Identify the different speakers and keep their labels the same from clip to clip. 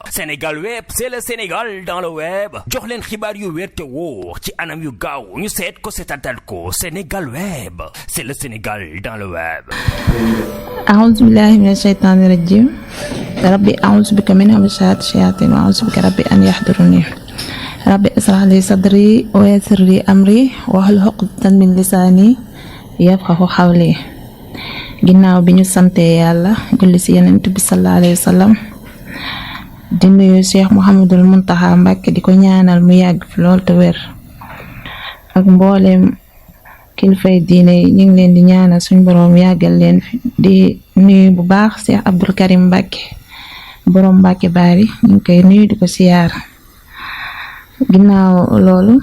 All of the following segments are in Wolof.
Speaker 1: Sénégal Web, c'est le Sénégal dans le web. jox leen xibaar yu wér te wóor ci anam yu gaaw ñu seet ko seetatal ko Sénégal Web, c'est le Sénégal dans le web.
Speaker 2: أعوذ بالله من الشيطان الرجيم ربي أعوذ بك من همزات الشياطين وأعوذ بك ربي أن يحضرني ربي اشرح لي صدري ويسر لي أمري واحلل عقدة من لساني yafqahu qawli. ginnaaw bi ñu sante yàlla julli ci yonent bi sallallahu alayhi wa sallam di nuyu Cheikh Mouhamadul Muntaxa Mbàkke di ko ñaanal mu yàgg fi lool te wér ak mboolem kilifay diine yi ñu ngi leen di ñaanal suñ boroom yàggal leen fi di nuyu bu baax Cheikh Abdul Karim Mbàkke boroom Mbàkke Baari ñu ngi koy nuyu di ko siyaar. ginnaaw loolu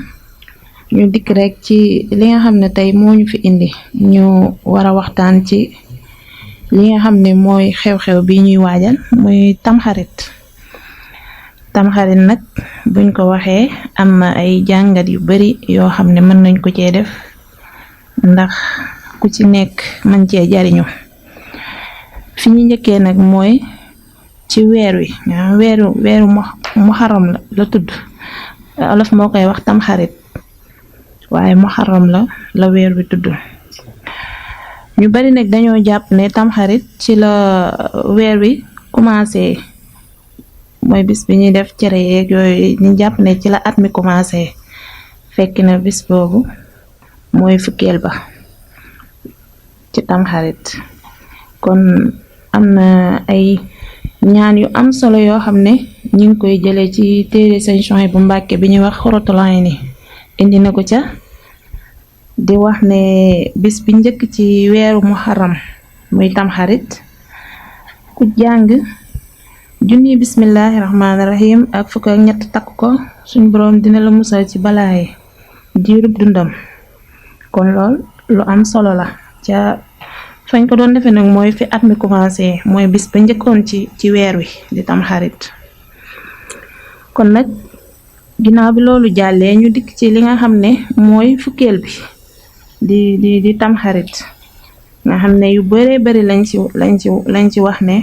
Speaker 2: ñu dikk rek ci li nga xam ne tey moo ñu fi indi ñu war a waxtaan ci li nga xam ne mooy xew-xew bi ñuy waajal muy tamxarit nag buñ ko waxee am na ay jàngat yu bari yoo xam ne mën nañ ko cee def ndax ku ci nekk mën cee jariñu. fi ñu njëkkee nag mooy ci weer wi weeru muharram la tudd, olof moo koy wax tamxarit waaye muharram la weer wi tudd. ñu bari nag dañoo jàpp ne tamxarit ci la weer wi commencé, mooy bis bi ñuy def cere yeeg yooyu ñu jàpp ne ci la at mi commencé, fekk na bis boobu mooy fukkeel ba ci tamxarit. kon am na ay ñaan yu am solo yoo xam ne ñu ngi koy jëlee ci téere Sëñ Suhaybu Mbàkke bi ñuy wax Xuratul Ayni, indi na ko ca di wax ne bis bi njëkk ci weeru muharram muy tamxarit ku jàng junni bismillahi rahmaani rahim ak fukk ak ñett takk ko suñ boroom dina la musal ci balaaye diirub dundam. kon lool lu am solo la. ca fañ ko doon defee nag mooy fi at mi commencé, mooy bis ba njëkkoon ci weer wi di tamxarit. kon nag ginnaaw bi loolu jàllee ñu dikk ci li nga xam ne mooy fukkeel bi di tamxarit, nga xam ne yu bare bari lañ ci wax ne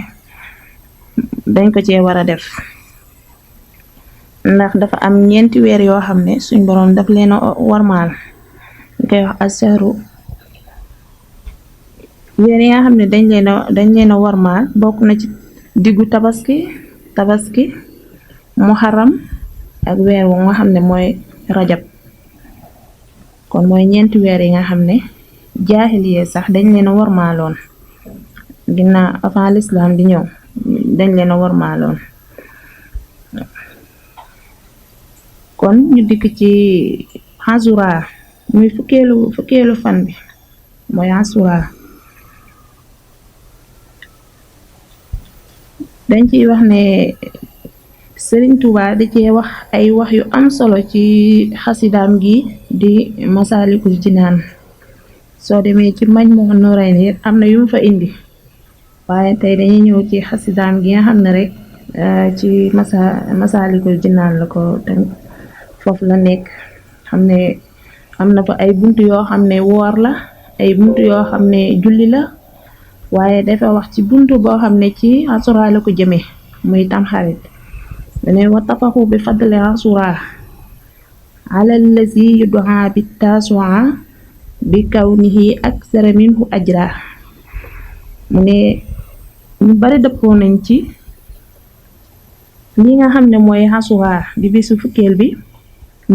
Speaker 2: dañ ko cee war a def, ndax dafa am ñeenti weer yoo xam ne suñ boroom daf leen a warmaal, ñu koy wax asharu. weer yi nga xam ne dañ leen a warmaal bokk na ci diggu tabaski muharram ak weer wu nga xam ne mooy rajab. kon mooy ñeenti weer yi nga xam ne jaahiliya sax dañ leen a warmaaloon, ginnaaw avant l'islam di ñëw dañ leen a warmaaloon. kon ñu dikk ci Ashura muy fukkeelu fan bi mooy Ashura. dañ ciy wax ne Sëriñ Tuubaa da cee wax ay wax yu am solo ci xasidaam gi di Masaalikul Jinaan. soo demee ci Majmuhun Nurayni am na yu mu fa indi, waaye tey dañuy ñëw ci xasidaam gi nga xam ne rek ci Masaalikul Jinaan la ko tamit foofu la nekk. xam ne am na fa ay buntu yoo xam ne woor la, ay buntu yoo xam ne julli la, waaye dafa wax ci buntu boo xam ne ci Ashura la ko jëmee muy tamxarit. dane wattafaxu bi fadli Ashura ala allazi yud'a bi tasua bi kawnihi aksara minhu ajra. mu ne ñu bari dëppoo nañ ci li nga xam ne mooy Ashura di bisu fukkeel bi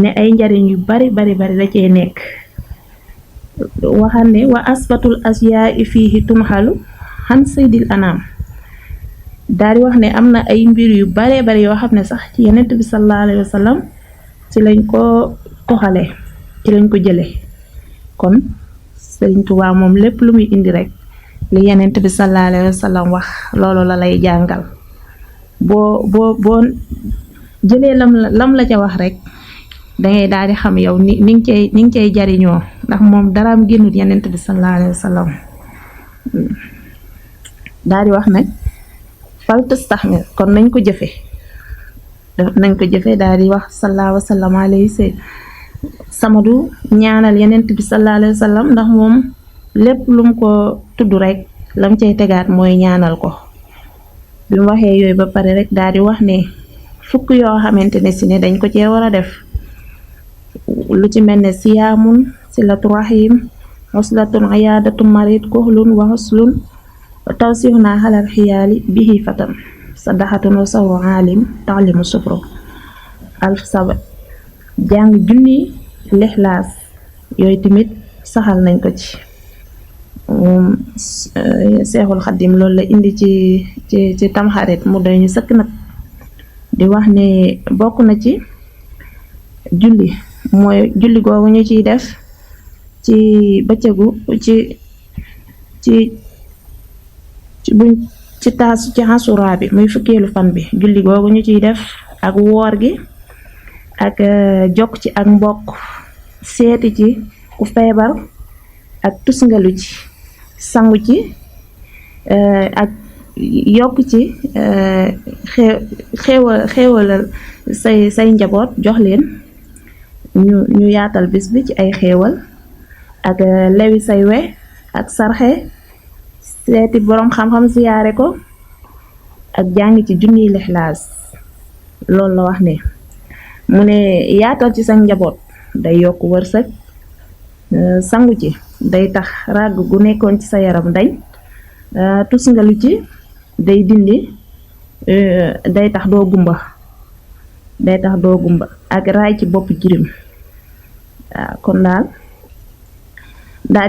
Speaker 2: ne ay njariñ yu bari da cee nekk. waxal ne wa asbatul asyaa fiihi tunxalu xan saydil anam. daal di wax ne am na ay mbir yu bare yoo xam ne sax ci yonent bi sallallahu alayhi wa sallam ci lañ ko toxale, ci lañ ko jële. kon Sëriñ Tuubaa moom lépp lu muy indi rek li yonent bi sallallahu alayhi wa sallam wax loolu la lay jàngal. boo jëlee lam la ca wax rek dangay daal di xam yow ni ngi cay jariñoo, ndax moom daraam génnut yonent bi sallallahu alayhi wa sallam. daal di wax nag fal tastaxmil, kon nañ ko jëfe daal di wax sallallahu wa sallam alayhi samadu ñaanal yonent bi sallallahu alayhi wa sallam, ndax moom lépp lum ko tudd rek lam cay tegaat mooy ñaanal ko. bi mu waxee yooyu ba pare rek daal di wax ne fukk yoo xamante ne si ne dañ ko cee war a def lu ci mel ne siyaamun silatu rahim xuslatun iyaadatu marid kuhlun wa xuslun tawsihuna xalal xiyaali bihi fatam sadaxatun wa sawu alim taxlimu sufro alf saba jàng junni lixlaas yooyu tamit saxal nañ ko ci moom seexul xaddim loolu la indi ci tamxarit mu doy ñu sëkk nag di wax ne bokk na ci julli mooy julli googu ñu ciy def ci bëccëgu ci taas ci xasura bi muy fukkeelu fan bi julli googu ñu ciy def ak woor gi ak jokk ci ak mbokk seeti ci ku feebar ak tusngalu ci sangu ci ak yokk ci xéewalal say njaboot jox leen ñu yaatal bis bi ci ay xéewal ak lewi say we ak sarxe seeti boroom xam-xam siyaare ko ak jàng ci junniy lixlaas loolu la wax ne mu ne yaatal ci sa njaboot day yokk wërsëg sangu ci day tax ràgg gu nekkoon ci sa yaram dañ tusngalu ci day dindi day tax doo gumba ak raay ci bopp jirim waaw kon daal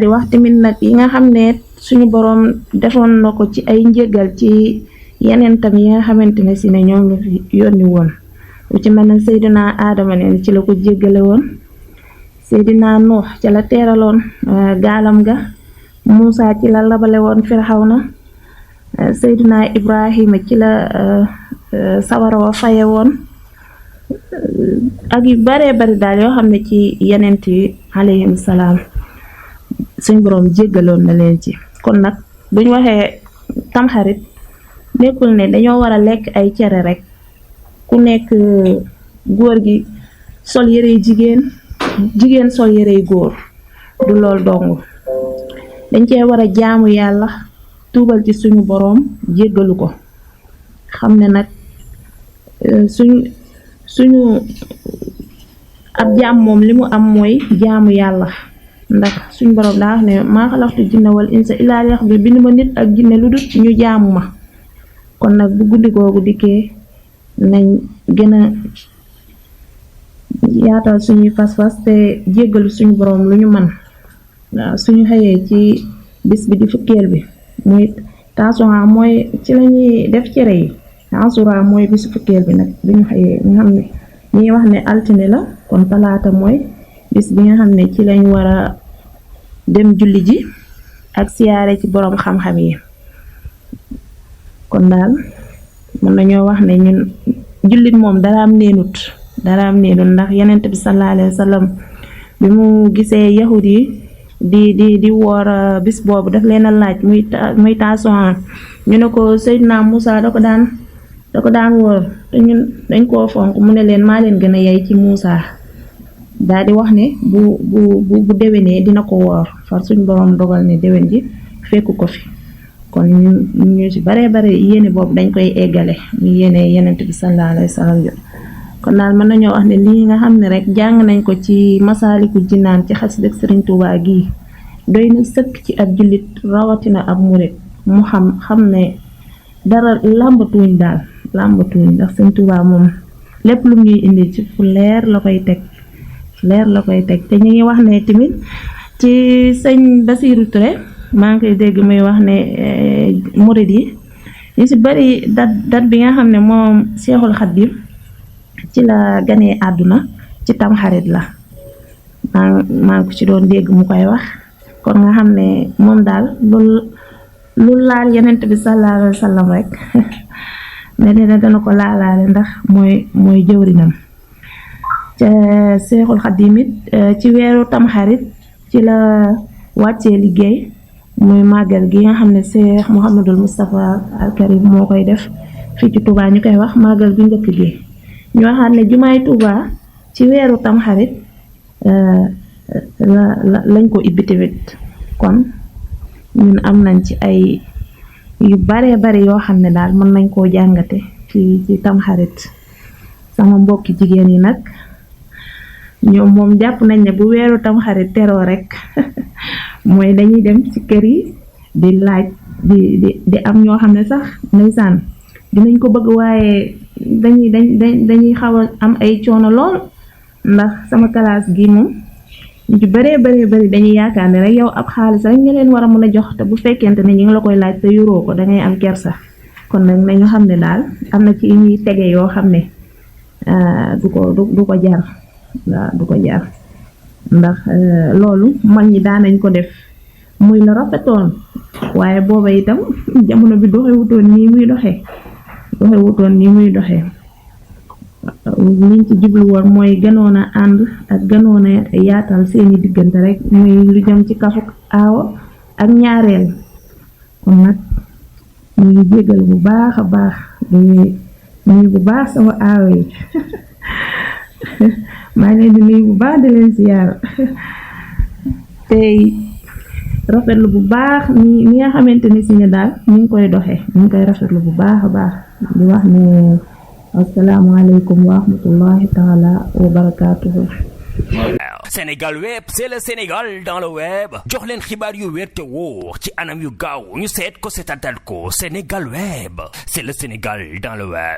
Speaker 2: di wax tamit nag yi nga xam ne suñu boroom defoon na ko ci ay njëgal ci yeneen tam yi nga xamante ne si ne ñoom la fi yónni woon lu ci mel ne Seydina Adama ne ci la ko jéggale woon Seydina Nuux ci la teeraloon gaalam ga Muusa ci la labale woon Firawna Seydina Ibrahima ci la sawara wa faye woon ak yu baree bari daal yoo xam ne ci yenent yi alayhim salaam suñ boroom jéggaloon na leen ci kon nag buñ waxee tamxarit nekkul ne dañoo war a lekk ay cere rek ku nekk góor gi sol yërey jigéen sol yërey góor du lool dong dañ cee war a jaamu yàlla tuubal ci suñu boroom jéggalu ko xam ne nag suñu ab jaam moom li mu am mooy jaamu yàlla ndax suñu boroom daa wax ne maa xalaxtu jinna wal insa illaa liya'buduun bind ma nit ak jinne lu dul ñu jaamu ma kon nag bu guddi googu dikkee nañ gën a yaatal suñuy fas-fas te jéggalu suñu boroom lu ñu man waaw suñu xëyee ci bis bi di fukkeel bi muy taasuwaa mooy ci lañuy def cere yi asura mooy bisu fukkeel bi nag bi ñu xëyee nga xam ne ñuy wax ne altine la kon talaata mooy bis bi nga xam ne ci lañ war a dem julli ji ak siyaare ci boroom xam-xam yi kon daal mën nañoo wax ne ñun jullit moom daraam neenut ndax Yonent bi sallallahu alayhi wa sallam bi mu gisee yahud yi di woor bis boobu daf leen a laaj muy taasuwaa ñu ne ko Seydina Muusa da ko daan woor te ñun dañ koo fonk mu ne leen maa leen gën a yey ci Muusa daal di wax ne bu déwénee dina ko woor far suñ boroom dogal ne déwén ji fekku ko fi kon ñu ci baree bare yéene boobu dañ koy eggale ñu yéene Yonent bi sallallahu alayhi wa sallam kon daal mën nañoo wax ne lii nga xam ne rek jàng nañ ko ci Masaalikul Jinaan ci xasida Sëriñ Tuubaa gii doy na sëkk ci ab jullit rawatina ab murit mu xam ne dara làmbatuñ ndax Sëriñ Tuubaa moom lépp lu ñuy indi ci fu leer la koy teg te ñu ngi wax ne tamit ci sëñ Basiiru Ture maa ngi koy dégg muy wax ne murit yi ñu ci bari dat bi nga xam ne moom Seexul Xadiim ci la ganee àdduna ci tamxarit la maa ngi ko ci doon dégg mu koy wax kon nga xam ne moom daal lu laal Yonent bi sallallahu alayhi wa sallam rek ne dana ko laalaale ndax mooy jëwrinam ca Seexul Xadiim it ci weeru tamxarit ci la wàccee liggéey muy màggal gi nga xam ne Seex Muhammadul Mustafa al Karim moo koy def fii ci Touba ñu koy wax màggal gu njëkk gi ñu waxaat ne jumaay Touba ci weeru tamxarit lañ ko ibbi tamit kon ñun am nañ ci ay yu baree bari yoo xam ne daal mën nañ koo jàngate ci tamxarit sama mbokki jigéen yi nag ñoom moom jàpp nañ ne bu weeru tamxarit teroo rek mooy dañuy dem ci kër yi di laaj di am ñoo xam ne sax ndeysaan dinañ ko bëgg waaye dañuy xaw a am ay coono lool ndax sama classe gi moom ñu ci bëree dañuy yaakaar ne rek yow ab xaalis rek nga leen war a mën a jox te bu fekkente ne ñi ngi la koy laaj te yoroo ko dangay am kersa kon nag nañu xam ne daal am na ci ñuy tege yoo xam ne du ko jar waaw du ko jar ndax loolu mag ñi daanañ ko def muy la rafetoon waaye booba itam jamono bi doxewutoon nii muy doxee liñ ci jublu woon mooy gënoon a ànd ak gënoon a yaatal seeni diggante rek muy lu jëm ci kafu aawo ak ñaareel kon nag ñu ngi jégal bu baax a baax nuyu bu baax sama aawo yi maa ngi leen di nuyu bu baax di leen ziyaar tey rafetlu bu baax ni nga xamante ni si ne daal ñu ngi koy doxee ñu ngi koy rafetlu bu baax a baax di wax ne asalaamaaleykum wa rahmatullahi taala wa barakaatuhu.
Speaker 1: Sénégal web c'est le Sénégal dans le web jox leen xibaar yu wér te wóor ci anam yu gaaw ñu seet ko seetatal ko Sénégal web c'est le Sénégal dans le web.